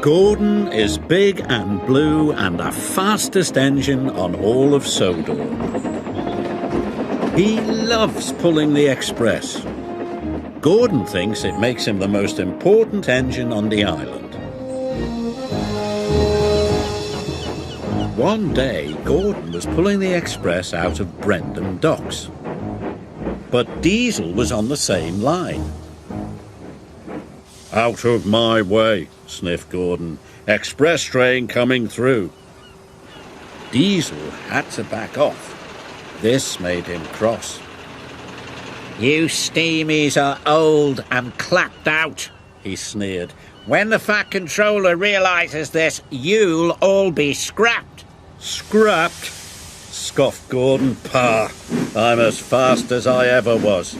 Gordon is big and blue and the fastest engine on all of Sodor. He loves pulling the express. Gordon thinks it makes him the most important engine on the island. One day, Gordon was pulling the express out of Brendam Docks. But Diesel was on the same line. "Out of my way," sniffed Gordon. "Express train coming through." Diesel had to back off. This made him cross. "You steamies are old and clapped out," he sneered. "When the Fat Controller realises this, you'll all be scrapped." "Scrapped?" scoffed Gordon. "Pah, I'm as fast as I ever was."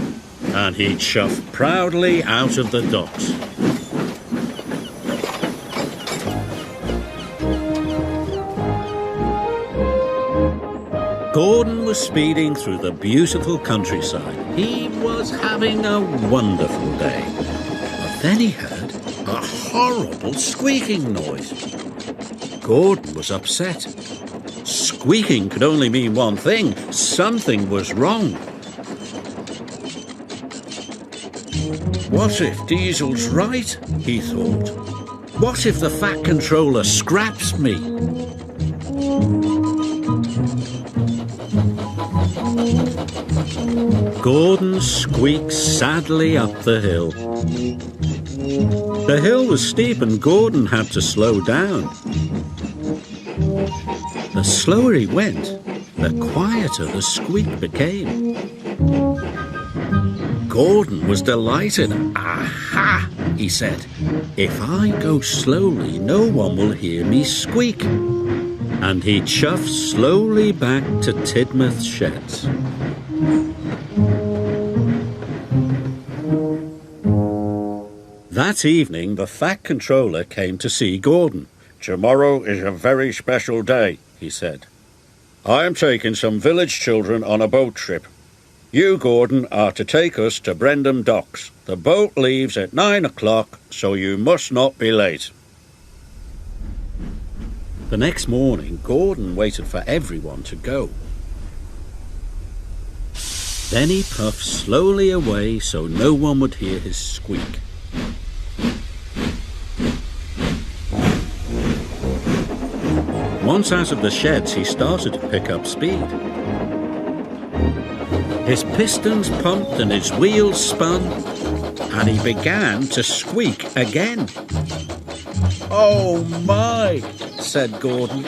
And he chuffed proudly out of the docks. Gordon was speeding through the beautiful countryside. He was having a wonderful day. But then he heard a horrible squeaking noise. Gordon was upset. Squeaking could only mean one thing. Something was wrong. What if Diesel's right? He thought. What if the Fat Controller scraps me? Gordon squeaked sadly up the hill. The hill was steep and Gordon had to slow down. The slower he went, the quieter the squeak became. Gordon was delighted. "Aha!" he said. "If I go slowly, no one will hear me squeak." And he chuffed slowly back to Tidmouth's sheds. That evening, the Fat Controller came to see Gordon. "Tomorrow is a very special day," he said. "I am taking some village children on a boat trip. You, Gordon, are to take us to Brendam Docks. The boat leaves at 9 o'clock, so you must not be late." The next morning, Gordon waited for everyone to go. Then he puffed slowly away so no one would hear his squeak. Once out of the sheds, he started to pick up speed. His pistons pumped and his wheels spun, and he began to squeak again. "Oh my!" said Gordon.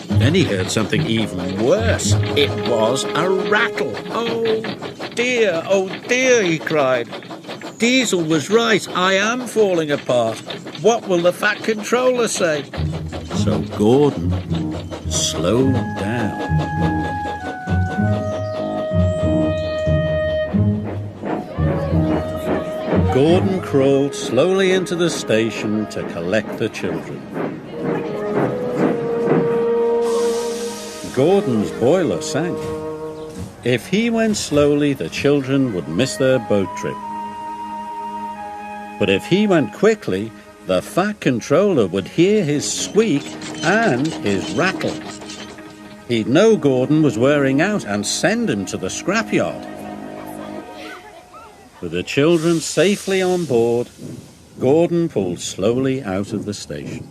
Then he heard something even worse. It was a rattle. "Oh dear," he cried. "Diesel was right. I am falling apart. What will the Fat Controller say?" So Gordon slowed down. Gordon crawled slowly into the station to collect the children. Gordon's boiler sank. If he went slowly, the children would miss their boat trip. But if he went quickly, the Fat Controller would hear his squeak and his rattle. He'd know Gordon was wearing out and send him to the scrapyard. With the children safely on board, Gordon pulled slowly out of the station.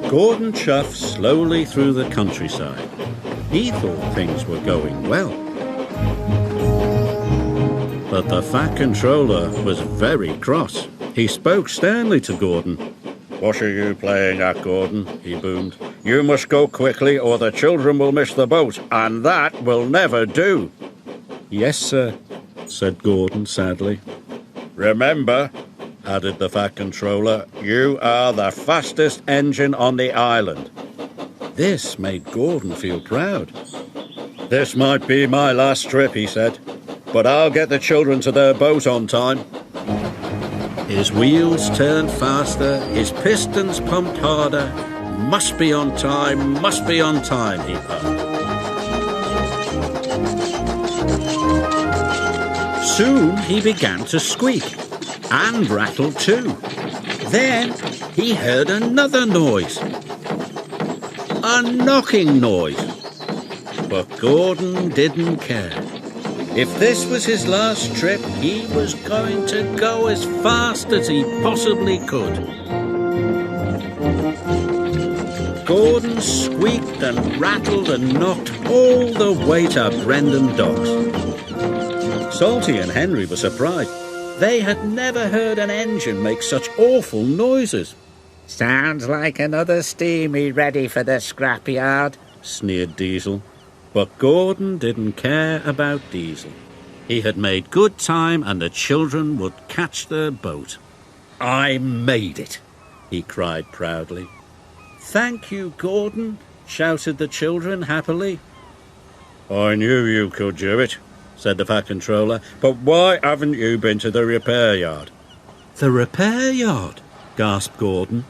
Gordon chuffed slowly through the countryside. He thought things were going well. But the Fat Controller was very cross. He spoke sternly to Gordon. "What are you playing at, Gordon?" he boomed. "You must go quickly or the children will miss the boat, and that will never do." "Yes, sir," said Gordon sadly. "Remember," added the Fat Controller, "you are the fastest engine on the island." This made Gordon feel proud. "This might be my last trip," he said, "but I'll get the children to their boat on time." His wheels turned faster, his pistons pumped harder. Must be on time, he puffed. Soon he began to squeak, and rattle too. Then he heard another noise. A knocking noise. But Gordon didn't care. If this was his last trip, he was going to go as fast as he possibly could. Gordon squeaked and rattled and knocked all the way to Brendam Docks. Salty and Henry were surprised. They had never heard an engine make such awful noises. "Sounds like another steamy ready for the scrapyard," sneered Diesel. But Gordon didn't care about Diesel. He had made good time and the children would catch their boat. "I made it," he cried proudly. "Thank you, Gordon," shouted the children happily. "I knew you could do it," said the Fat Controller, "but why haven't you been to the repair yard?" "The repair yard?" gasped Gordon.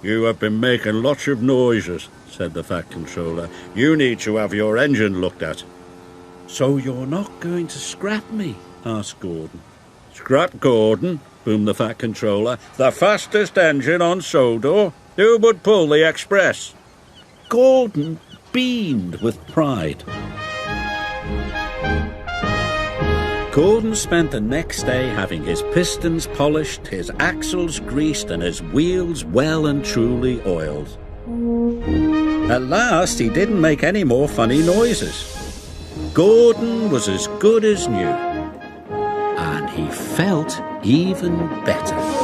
"You have been making lots of noises," said the Fat Controller. "You need to have your engine looked at." "So you're not going to scrap me?" asked Gordon. "Scrap Gordon," boomed the Fat Controller. "The fastest engine on Sodor. Who would pull the express?" Gordon beamed with pride. Gordon spent the next day having his pistons polished, his axles greased and his wheels well and truly oiled. At last he didn't make any more funny noises. Gordon was as good as new, and he felt even better.